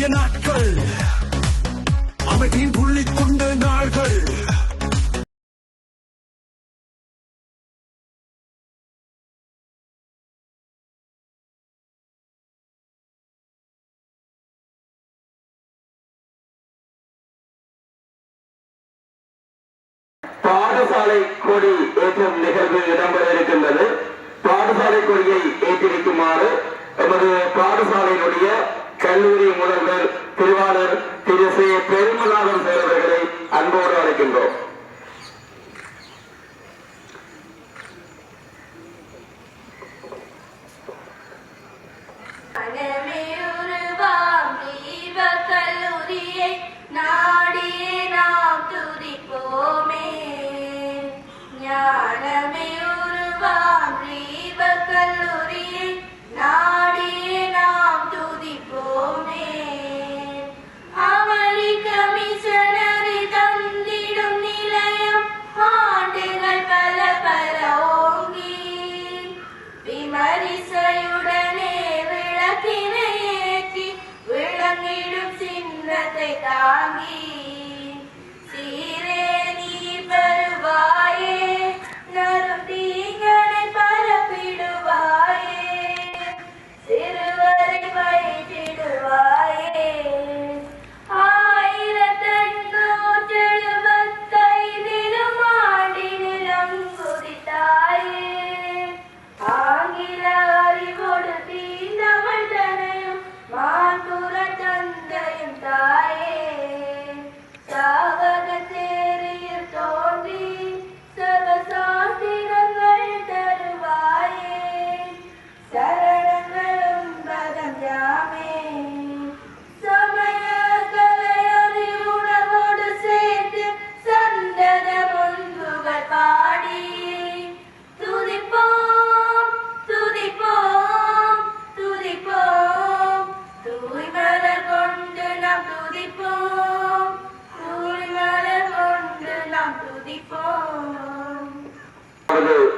இனிய நாட்கள் அமைதியின் புள்ளி கொண்ட நாள்கள் பாடசாலை கொடி ஏற்றும் நிகழ்வு இடம்பெற இருக்கின்றது. பாடசாலை கொடியை ஏற்றிருக்குமாறு எமது பாடசாலையினுடைய கல்லூரி முதல்வர் திருவாளர் திரு சி பெருமநாதன் அவர்களை அன்போடு அழைக்கின்றோம்.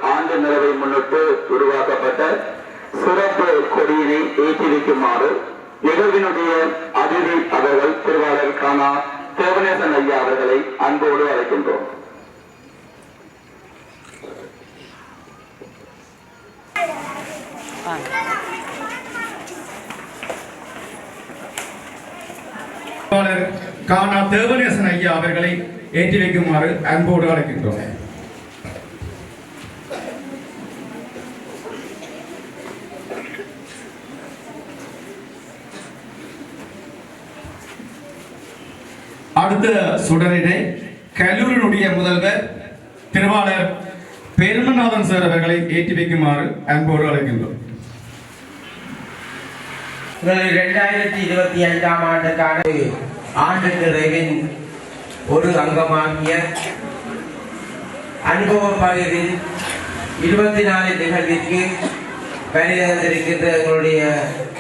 ஆண்டு நிறைவை முன்னிட்டு உருவாக்கப்பட்ட சிறப்பு கொடியினை ஏற்றிருக்குமாறு நிகழ்வினுடைய அதிதி அவர்கள் திருவாளர் கானா தேவநேசன் ஐயா அவர்களை அன்போடு அழைக்கின்றோம். கானா தேவநேசன் ஐயா அவர்களை ஏற்றி வைக்குமாறு அன்போடு அழைக்கின்றோம். அடுத்த சுடரினை கல்லூரியினுடைய முதல்வர் திருவாளர் பெருமநாதன் சார் அவர்களை ஏற்றி வைக்குமாறு அன்போடு அழைக்கின்றோம். 2025 ஆண்டுக்கான ஆண்டு நிறைவின் ஒரு அங்கமாகிய அனுபவ பகிர்வில் 24 நிகழ்விற்கு வருகின்ற எங்களுடைய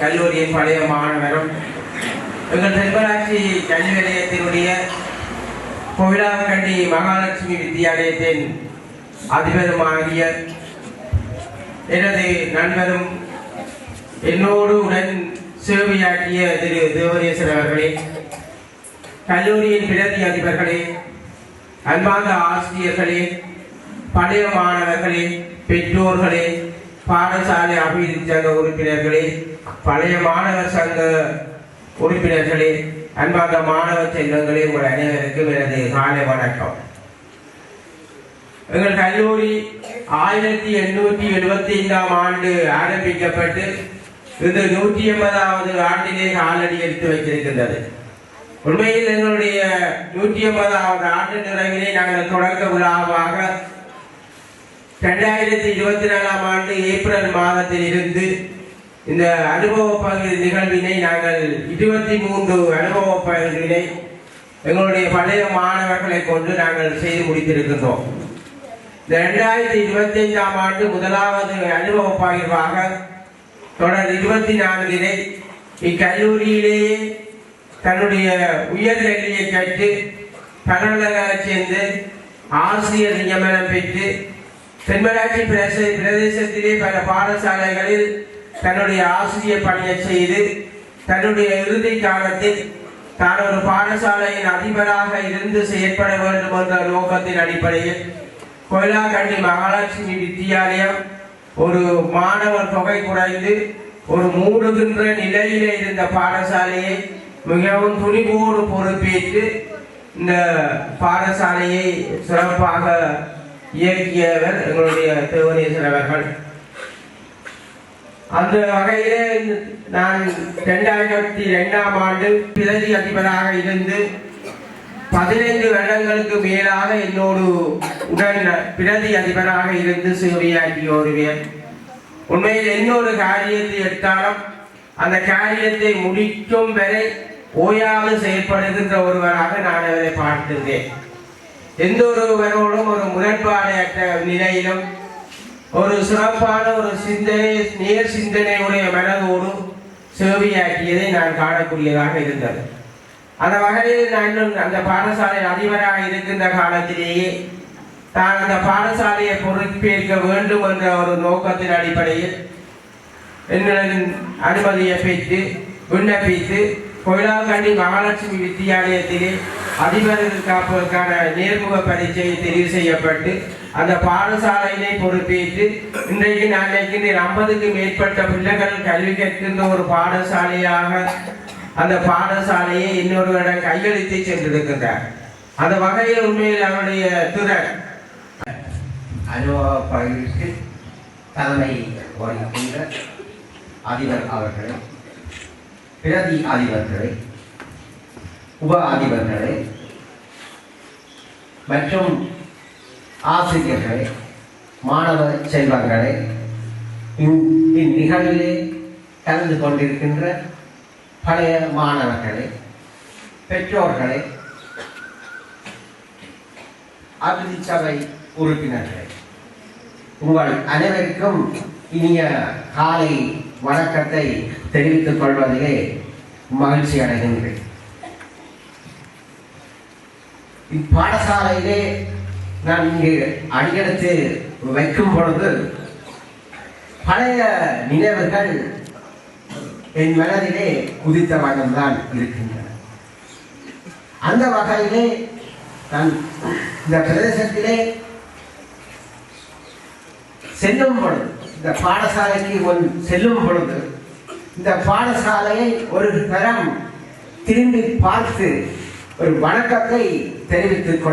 கல்லூரியின் பழைய மாணவரும் எங்கள் தென்பராட்சி கல்வி நிலையத்தினுடைய கோவிலாக்கண்டி மகாலட்சுமி வித்தியாலயத்தின் அதிபருமாகிய எனது நண்பரும் என்னோடு உடன் சேவையாற்றிய திரு தேவநேசன் அவர்களே, கல்லூரியின் பிரதி அதிபர்களே, அன்பார்ந்த ஆசிரியர்களே, பழைய மாணவர்களே, பெற்றோர்களே, பாடசாலை அபிவிருத்தி சங்க உறுப்பினர்களே, பழைய மாணவர் சங்க உறுப்பினர்களே, அன்பார்ந்த மாணவ செல்வங்களே, உங்கள் அனைவருக்கும் எனது காலை வணக்கம். எங்கள் கல்லூரி 1875 ஆண்டு ஆரம்பிக்கப்பட்டு இந்த 180வது ஆண்டிலே காலடி எடுத்து வைத்திருக்கின்றது. உண்மையில் எங்களுடைய 180வது ஆண்டு நிறைவினை நாங்கள் தொடக்க விழாவாக 2024 ஆண்டு ஏப்ரல் மாதத்தில் இருந்து இந்த அனுபவ பகிர்வு நிகழ்வினை நாங்கள் 23 அனுபவ பகிர்வினை எங்களுடைய பழைய மாணவர்களை கொண்டு நாங்கள் செய்து முடித்திருக்கின்றோம். இந்த 2025 ஆண்டு முதலாவது அனுபவ பகிர்வாக தொடர் 24 இக்கல்லூரியிலேயே தன்னுடைய உயர்கல்வியை கற்று பல்கலைக்கழக சேர்ந்து ஆசிரியர் நியமனம் பெற்று தென்மராட்சி பிரதேசத்திலே பல பாடசாலைகளில் தன்னுடைய ஆசிரியர் பணியை செய்து தன்னுடைய இறுதி காலத்தில் தான் ஒரு பாடசாலையின் அதிபராக இருந்து செயற்பட வேண்டும் என்ற நோக்கத்தின் அடிப்படையில் கொயிலாக்கண்டி மகாலட்சுமி வித்தியாலயம் ஒரு மாணவர் தொகை குறைந்து ஒரு மூடுகின்ற நிலையிலே இருந்த பாடசாலையை மிகவும் துணிவோடு பொறுப்பேற்று இந்த பாடசாலையை சிறப்பாக இயக்கியவர் எங்களுடைய தேவனேசன் அவர்கள். அந்த வகையிலே நான் 2002ஆம் ஆண்டு பிரதி அதிபராக இருந்து 15 வருடங்களுக்கு மேலாக என்னோடு உடன் பிரதி அதிபராக இருந்து சேவையாற்றி வருவேன். உண்மையில் என்னொரு காரியத்தை எடுத்தாலும் அந்த காரியத்தை முடிக்கும் வரை ஓயாது செயல்படுகின்ற ஒருவராக நான் அவரை பார்த்திருந்தேன். எந்த ஒருவரோடும் ஒரு முரண்பாடையற்ற நிலையிலும் ஒரு சிறப்பான ஒரு சிந்தனை நேர் சிந்தனையுடைய மனதோடு சேவையாற்றியதை நான் காணக்கூடியதாக இருந்தது. அந்த வகையில் நான் அந்த பாடசாலை அதிபராக இருக்கின்ற காலத்திலேயே தான் அந்த பாடசாலையை பொறுப்பேற்க வேண்டும் என்ற ஒரு நோக்கத்தின் அடிப்படையில் என்னிடம் அனுமதியை பெற்று விண்ணப்பித்து கொயிலாக்கண்டி மகாலட்சுமி வித்தியாலயத்திலே அதிபர்களுக்கான நேர்முக பரீட்சை தெரிவு செய்யப்பட்டு அந்த பாடசாலையினை பொறுப்பேற்று இன்றைக்கு நான் நினைக்கின்றேன் 50க்கு மேற்பட்ட பிள்ளைகள் கல்வி கற்கின்ற ஒரு பாடசாலையாக அந்த பாடசாலையை இன்னொருவரிடம் கையெழுத்தி சென்றிருக்கின்றார். அந்த வகையில் உண்மையில் அவருடைய திறன் அனுபவ பகுதிக்கு தலைமை வகிக்கின்ற அதிபர் அவர்களை, பிரதி அதிபர்களை, உப அதிபர்களை மற்றும் ஆசிரியர்களை, மாணவ செல்வங்களை, இந்நிகழ்விலே கலந்து கொண்டிருக்கின்ற பழைய மாணவர்களை, பெற்றோர்களை, அபிவிருத்தி சபை உறுப்பினர்களை, உங்கள் அனைவருக்கும் இனிய காலை வணக்கத்தை தெரிவித்துக் கொள்வதிலே மகிழ்ச்சி அடைகின்றேன். இப்பாடசாலையிலே நான் இங்கு அடியெடுத்து வைக்கும் பொழுது பழைய நினைவுகள் என் மனதிலே குதித்த வண்ணம்தான் இருக்கின்றன. அந்த வகையிலே நான் இந்த பிரதேசத்திலே செல்லும் பொழுது, இந்த பாடசாலைக்கு செல்லும் பொழுது இந்த பாடசாலையை ஒரு தரம் திரும்பி பார்த்து ஒரு வணக்கத்தை தெரிவித்துக்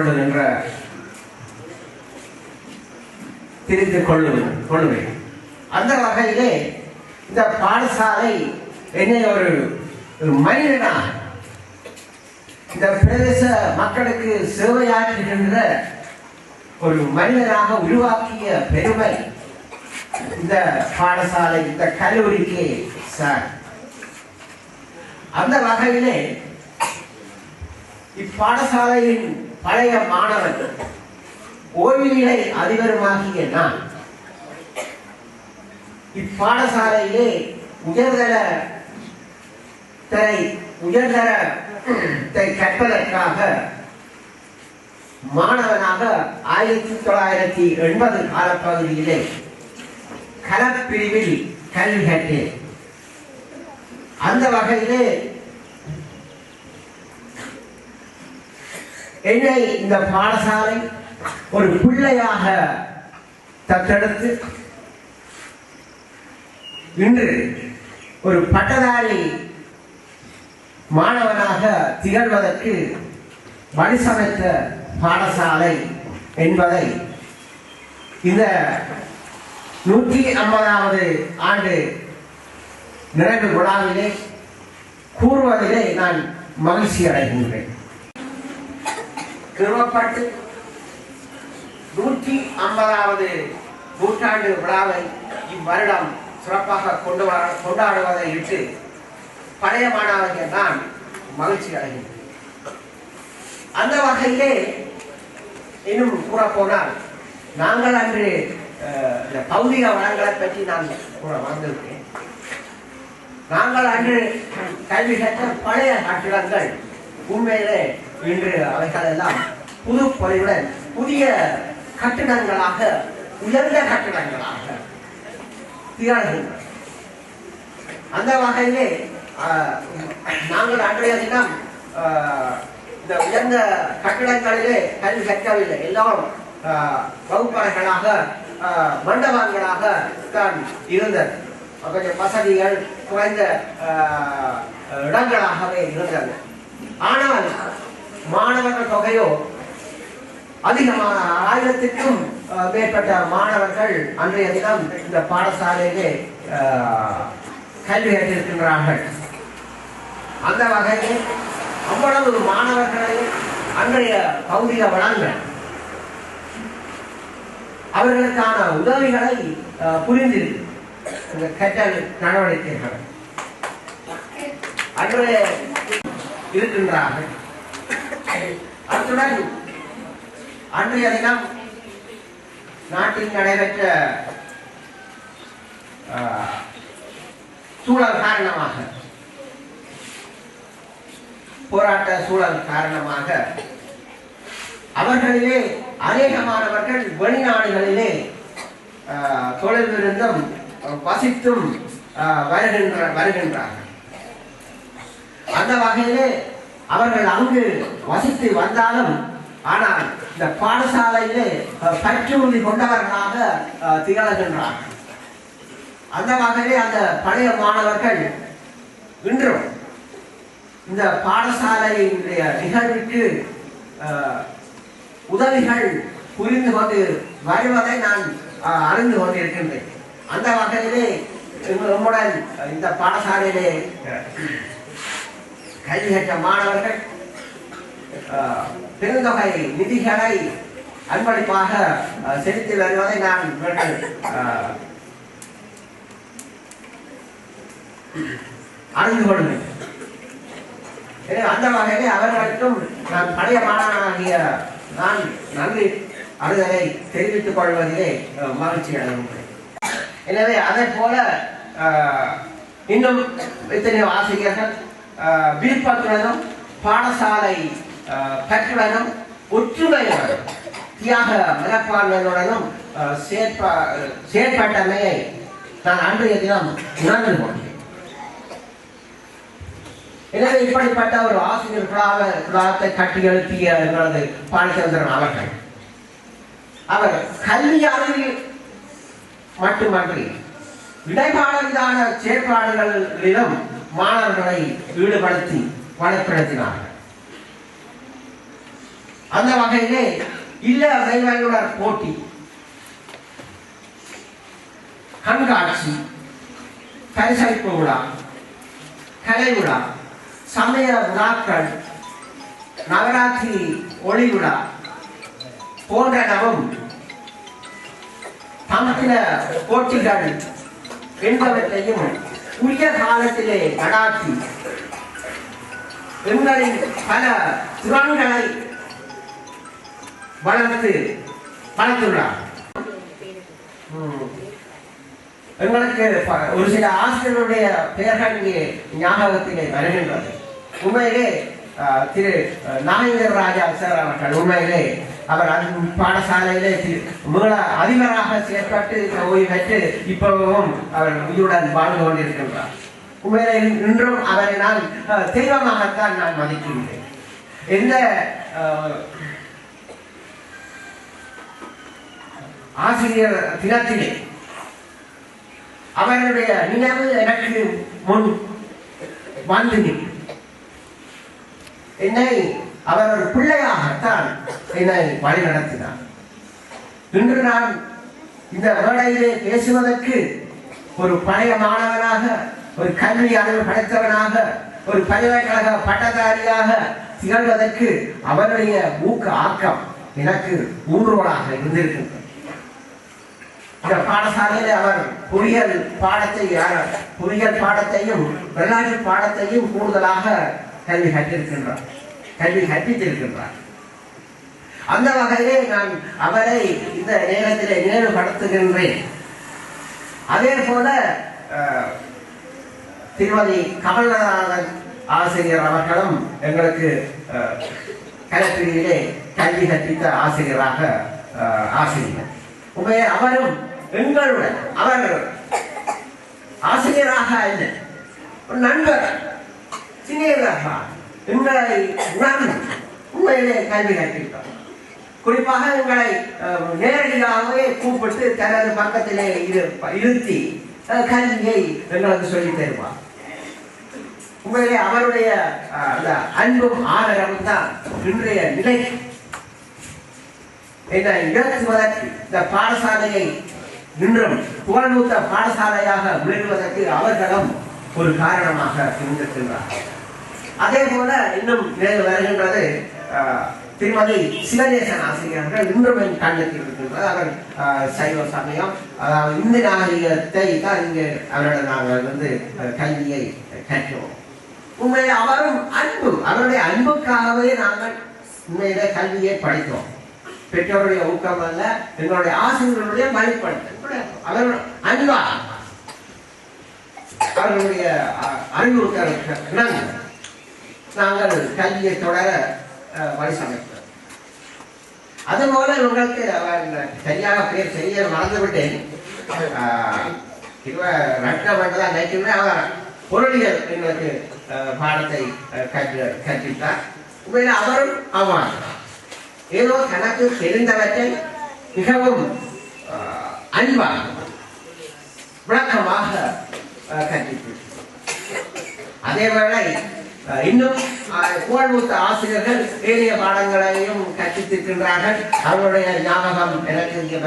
கொள்ளுவேன். அந்த வகையிலே இந்த பாடசாலை என்னை ஒரு மனிதனாக இந்த பிரதேச மக்களுக்கு சேவையாற்றுகின்ற ஒரு மனிதனாக உருவாக்கிய பெருமை இந்த பாடசாலை, இந்த கல்லூரிக்கு சார். அந்த வகையிலே இப்பாடசாலையின் பழைய மாணவர் ஓய்வு நிலை அதிபருமாகிய நான் இப்பாடசாலையிலே உயர்தரத்தை கற்பதற்காக மாணவனாக 1980 காலப்பகுதியிலே கலப்பிரிவில் கல்வி கற்றேன். அந்த வகையிலே என்னை இந்த பாடசாலை ஒரு பிள்ளையாக தத்தெடுத்து இன்று ஒரு பட்டதாரி மாணவனாக திகழ்வதற்கு வழிசமைத்த பாடசாலை என்பதை இந்த 150வது ஆண்டு நிறைவு விழாவிலே கூறுவதிலே நான் மகிழ்ச்சி அடைகின்றேன். கிருமப்பட்டு 150வது நூற்றாண்டு விழாவை இவ்வருடம் சிறப்பாக கொண்டாடுவதை இட்டு பழைய மாணவர்கள் நான் மகிழ்ச்சி அடைகின்றேன். அந்த வகையிலே இன்னும் கூற போனால், நாங்கள் அன்று பௌதிக வளங்களை பற்றி நான் கூற வந்திருக்கேன். நாங்கள் அன்று கல்வி கற்ற பழைய கட்டிடங்கள் உண்மையிலே இன்று அவைகள் எல்லாம் புது பொலிவுடன் புதிய கட்டிடங்களாக, உயர்ந்த கட்டிடங்களாக திகழ்கின்றன. அந்த வகையிலே நாங்கள் அன்றைய தினம் இந்த உயர்ந்த கட்டிடங்களிலே கல்வி கற்கவில்லை. எல்லாம் வகுப்பறைகளாக மண்டபங்களாக தான் இருந்தது. கொஞ்சம் வசதிகள் குறைந்த இடங்களாகவே இருந்தது. ஆனால் மாணவர்கள் தொகையோ அதிகமான 1000க்கும் மேற்பட்ட மாணவர்கள் அன்றைய தினம் இந்த பாடசாலையிலே கல்வி கற்றிருக்கின்றார்கள். அந்த வகையில் அவ்வளவு மாணவர்களை அன்றைய பகுதியில வழங்க அவர்களுக்கான உதவிகளை புரிந்து கற்றல் நடவடிக்கைகள் அன்றைய இருக்கின்றார்கள். அத்துடன் அன்றைய தினம் நாட்டில் நடைபெற்ற சூழல் காரணமாக போராட்ட சூழல் காரணமாக அவர்களிலே அநேகமானவர்கள் வெளிநாடுகளிலே தொழிலிருந்தும் வசித்தும் வருகின்றார்கள். அந்த வகையிலே அவர்கள் அங்கு வசித்து வந்தாலும் ஆனால் இந்த பாடசாலையிலே பற்றுறுதி கொண்டவர்களாக திகழ்கின்றார்கள். அந்த வகையிலே அந்த பழைய மாணவர்கள் இன்றும் இந்த பாடசாலையினுடைய நிகழ்வுக்கு உதவிகள் புரிந்து கொண்டு வருவதை நான் அறிந்து கொண்டிருக்கின்றேன். அந்த வகையிலே நம்முடன் இந்த பாடசாலையிலே கல்வி கற்ற மாணவர்கள் பெருந்தொகை நிதிகளை அன்பளிப்பாக செலுத்தி வருவதை நான் அறிந்து கொள்வேன். அந்த வகையிலே அவர்களுக்கும் நான் பழைய மாணவனாகிய நான் நன்றி அறிதலை தெரிவித்துக் கொள்வதிலே மகிழ்ச்சி அடைகின்றேன். எனவே அதை போல இன்னும் எத்தனையோ ஆசிரியர்கள் விருப்பத்துடனும் பாடசாலை கற்றுடனும் ஒற்றுமையுடனும் தியாக மனப்பான்மையுடனும் செயற்பட்டமையை நான் அன்றைய தினம் உணர்ந்து கொண்டேன். எனவே இப்படிப்பட்ட ஒரு ஆசிரியர் குழாத்தை கட்டி எழுப்பிய எங்களது பாலச்சந்திரன் அவர்கள் அவர் கல்வி அறிவில் மட்டுமன்றி இடைப்பாடலான செயற்பாடுகளிலும் மாணவர்களை ஈடுபடுத்தி வளப்படுத்தினார்கள். அந்த வகையிலே இல்ல மெய்வல்லுனர் போட்டி, கண்காட்சி, பரிசளிப்பு விழா, கலை விழா, சமய விழாக்கள், நவராத்திரி ஒளி விழா போன்றனவும் தமிழ போட்டிகள் என்பவற்றையும் உரிய காலத்திலே நடாத்தி எங்களின் பல திறன்களை வளர்த்துள்ளார். எங்களுக்கு ஒரு சில ஆசிரியர்களுடைய பெயர்கள் இங்கே ஞாபகத்திலே வருகின்றது. உண்மையிலே திரு நாகேந்திர ராஜா சார் அவர்கள் உண்மையிலே அவர் பாடசாலையிலே மேல அதிபராக செயற்பட்டு ஓய்வு பெற்று இப்பவும் அவர் உயிருடன் வாழ்ந்து கொண்டிருக்கின்றார். உண்மையிலே இன்றும் அவரை நான் தெய்வமாகத்தான் நான் மதிக்கின்றேன். எந்த ஆசிரியர் தினத்திலே அவருடைய நினைவு எனக்கு முன் வந்து என்னை அவர் ஒரு பிள்ளையாகத்தான் என்னை வழிநடத்தினார். இன்று நான் இந்த வேளையிலே பேசுவதற்கு ஒரு பழைய மாணவனாக, ஒரு கல்வி அறிவு படைத்தவனாக, ஒரு பல்கலைக்கழக பட்டதாரியாக திகழ்வதற்கு அவருடைய ஊக்க ஆக்கம் எனக்கு ஊன்றுகோலாக இருந்திருக்கின்றது. இந்த பாடசாலையில் அவர் பொறியியல் பாடத்தையும் வரலாற்று பாடத்தையும் கூடுதலாக கல்வி கற்பித்திருக்கின்றார். அந்த வகையிலே நான் அவரை இந்த நேரத்திலே நினைவுபடுத்துகின்றேன். அதே போல திருமதி கமல்நாதன் ஆசிரியர் அவர்களும் எங்களுக்கு கலைப்பிரிவிலே கல்வி கற்பித்த ஆசிரியராக ஆசிரியர். உண்மையே அவரும் எங்களுடன் அவர் ஆசிரியராக இல்லை, ஒரு நண்பர் சிநேகமாக எங்களை உணர்ந்து உண்மையிலே கல்வி கற்பிப்பார். குறிப்பாக எங்களை நேரடியாகவே கூப்பிட்டு தனது பக்கத்திலே இருத்தி கல்வியை எங்களுக்கு சொல்லித் தருவார். உண்மையிலே அவருடைய அந்த அன்பும் ஆதரவும் தான் இன்றைய நிலை இயக்குவதற்கு இந்த பாடசாலையை இன்றும் புகழ்நூத்த பாடசாலையாக விளங்குவதற்கு அவர்களும் ஒரு காரணமாக இருந்திருக்கின்றார். அதே போல இன்னும் வருகின்றது திருமதி சிவநேசன் ஆசிரியர்கள் இன்றும் என் கண்ணத்தில் இருக்கின்றது. அவர் சைவ சமயம், அதாவது இந்து நாகரிகத்தை தான் இங்கு அவருடைய நாங்கள் கல்வியை கற்றோம். உண்மையில அவரும் அன்பு, அவருடைய அன்புக்காகவே நாங்கள் உண்மையில கல்வியை படித்தோம். பெற்றோருடைய ஊக்கம் அல்ல, எங்களுடைய ஆசிரியர்களுடைய வழிபடுத்தல், அவர்கள் அன்பா அவர்களுடைய அறிவுறுத்தல் நாங்கள் கல்வியை தொடர வழி சமைத்தோம். அதுபோல உங்களுக்கு சரியாக பேர் சரியாக மறந்துவிட்டேன். ரத்னம் என்றுதான் நினைக்கிறேன். அவர் பொருளியல் எங்களுக்கு பாடத்தை கற்பித்தார். உண்மையில் அவரும் ஆவார். ஏதோ தனக்கு தெரிந்தவற்றை மிகவும் அன்பாக விளக்கமாக கற்பித்தார். அதேவேளை இன்னும் புகழ்மூத்த ஆசிரியர்கள் ஏனைய பாடங்களையும் கற்பித்திருக்கின்றார்கள். அவர்களுடைய ஞாபகம் எனக்கு இங்கே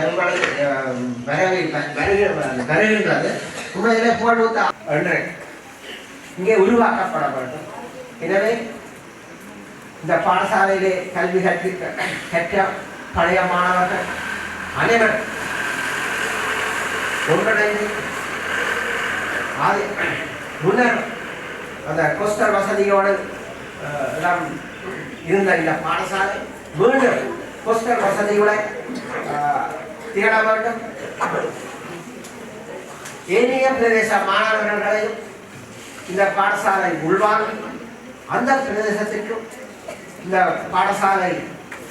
வருகின்றது. உண்மையிலே புகழ்மூத்த ஒன்று இங்கே உருவாக்கப்பட வேண்டும். எனவே இந்த பாடசாலையிலே கல்வி கற்ற பழைய மாணவர்கள் அனைவரும் ஒன்றிணைந்து முன்னர் அந்த கோஸ்டல் வசதியோடு எல்லாம் இருந்த இந்த பாடசாலை மீண்டும் கோஸ்டல் வசதியுடன் திகழ வேண்டும். ஏனைய பிரதேச மாணவர்களையும் இந்த பாடசாலை உள்வாங்கி அந்த பிரதேசத்திற்கும் இந்த பாடசாலை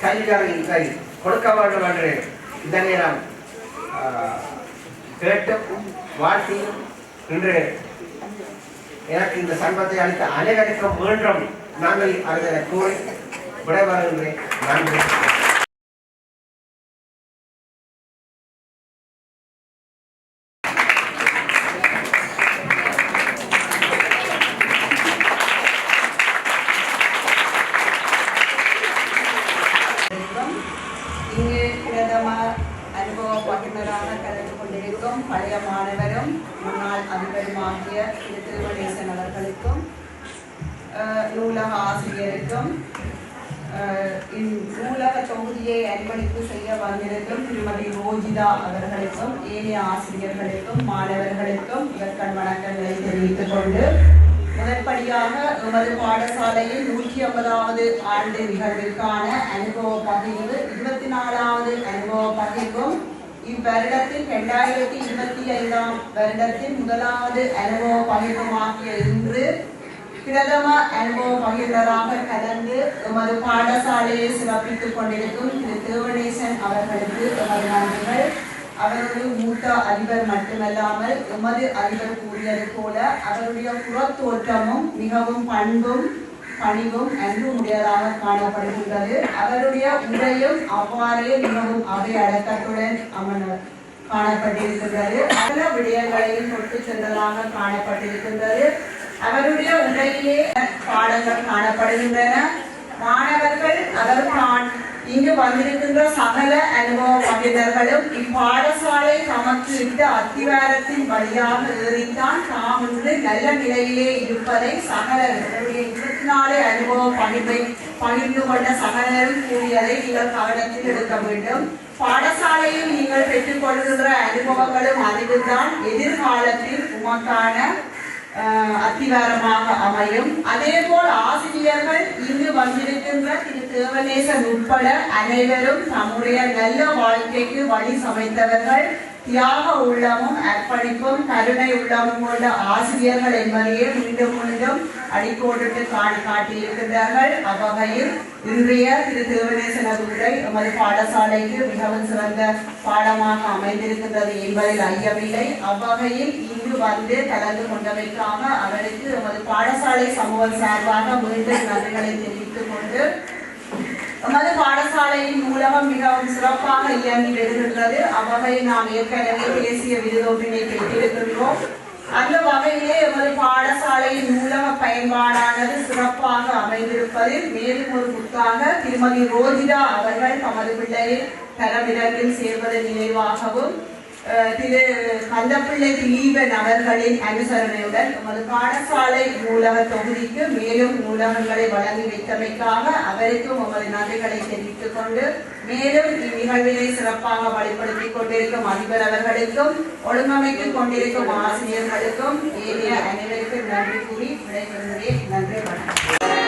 கல்வியை கொடுக்க வேண்டும் என்று இந்த நேரம் கேட்டும் வாழ்த்தியும் இன்று எனக்கு இந்த சம்பத்தை அளித்த அனைவருக்கும் மீண்டும் நாங்கள் அதை கூறி விடைபெறுகின்றேன். நன்றி. இங்கு பிரதம அனுபவ பகிர்ந்தராக கலந்து கொண்டிருக்கும் பழைய மாணவரும் முன்னாள் அதிபருமாகிய திருவனேசன் அவர்களுக்கும் நூலக ஆசிரியருக்கும் நூலக தொகுதியை அன்பளிப்பு செய்ய வந்திருக்கும் திருமதி ரோஜிதா அவர்களுக்கும் ஏனைய ஆசிரியர்களுக்கும் மாணவர்களுக்கும் இதற்கான வணக்கங்களை தெரிவித்துக் கொண்டு முதற்படியாக எமது பாடசாலையில் 150வது ஆண்டு நிகழ்விற்கான அனுபவ பகிர்வு 24வது அனுபவ பகிர்வும் இவ்வருடத்தில் 2025ஆம் வருடத்தின் முதலாவது அனுபவ பகிர்வுமாகிய இன்று பிரதம அனுபவ பகிர்வராக கலந்து எமது பாடசாலையை சிறப்பித்துக் கொண்டிருக்கும் திரு திருவனேசன் அவர்களுக்கு எமது நன்றிகள். அவருடைய மூத்த அதிபர் மட்டுமல்லாமல் எமது அதிபர் கூறியது போல அவருடைய புறத்தோற்றமும் மிகவும் பண்பும் பணிவும் அன்பும் உடையதாக காணப்படுகின்றது. அவருடைய உரையும் அவ்வாறே மிகவும் அவை அடக்கத்துடன் காணப்பட்டிருக்கின்றது. பல விடயங்களையும் தொட்டு சென்றதாக காணப்பட்டிருக்கின்றது. அவருடைய உரையிலே பாடங்கள் காணப்படுகின்றன. மாணவர்கள் அவர் இங்கு வந்திருக்கின்ற சகல அனுபவ பகிர்ந்தர்களும் இப்பாடசாலை தமக்கு இட்ட அத்திவாரத்தின் வழியாக ஏறித்தான் தாம் இன்று நல்ல நிலையிலே இருப்பதை சகலருடைய 24 அனுபவ பகிர்வை பகிர்ந்து கொண்ட சகலரும் கூறியதை நீங்கள் கவனத்தில் எடுக்க வேண்டும். பாடசாலையில் நீங்கள் பெற்றுக்கொள்கின்ற அனுபவங்களும் அறிவுதான் எதிர்காலத்தில் உமக்கான அத்திவாரமாக அமையும். அதே போல் ஆசிரியர்கள் இங்கு வந்திருக்கின்ற திரு தேவநேசன் உட்பட அனைவரும் தம்முடைய நல்ல வாழ்க்கைக்கு வழி சமைத்தவர்கள். தியாக உள்ளமும் அர்ப்பணிப்பும் கருணை உள்ளமும் கொண்ட ஆசிரியர்கள் என்பதையே மீண்டும் மீண்டும் அடிக்கோடிட்டு காட்டியிருக்கின்றார்கள். அவ்வகையில் இன்றைய திரு தேவநேசன் உரை எமது பாடசாலைக்கு மிகவும் சிறந்த பாடமாக அமைந்திருக்கின்றது என்பதில் ஐயமில்லை. அவ்வகையில் இங்கு வந்து கலந்து கொண்டமைக்காக அவருக்கு எமது பாடசாலை சமூகம் சார்பாக மீண்டும் நன்றிகளை தெரிவித்துக் கொண்டு, எமது பாடசாலையின் நூலகம் மிகவும் சிறப்பாக இயங்கி வருகின்றது. அவ்வகையில் நாம் ஏற்கனவே தேசிய விருதொன்றினை பெற்றிருக்கின்றோம். அந்த வகையிலே எமது பாடசாலையின் நூலக பயன்பாடானது சிறப்பாக அமைந்திருப்பதில் மேலும் ஒரு முத்தாக திருமதி ரோஜிதா அவர்கள் தமது பிள்ளையை தரமிடத்தில் சேர்வதன் நினைவாகவும் திரு கந்தப்பிள்ளை திலீபன் அவர்களின் அனுசரணையுடன் எமது பாடசாலை நூலக தொகுதிக்கு மேலும் நூலகங்களை வழங்கி வைத்தமைக்காக அவருக்கும் எமது நன்றிகளை தெரிவித்துக் கொண்டு, மேலும் இந்நிகழ்வினை சிறப்பாக வழிபடுத்திக் கொண்டிருக்கும் அதிபர் அவர்களுக்கும் ஒழுங்கமைத்துக் கொண்டிருக்கும் ஆசிரியர்களுக்கும் ஏனைய அனைவருக்கும் நன்றி கூறி விடைபெறுகிறேன். நன்றி, வணக்கம்.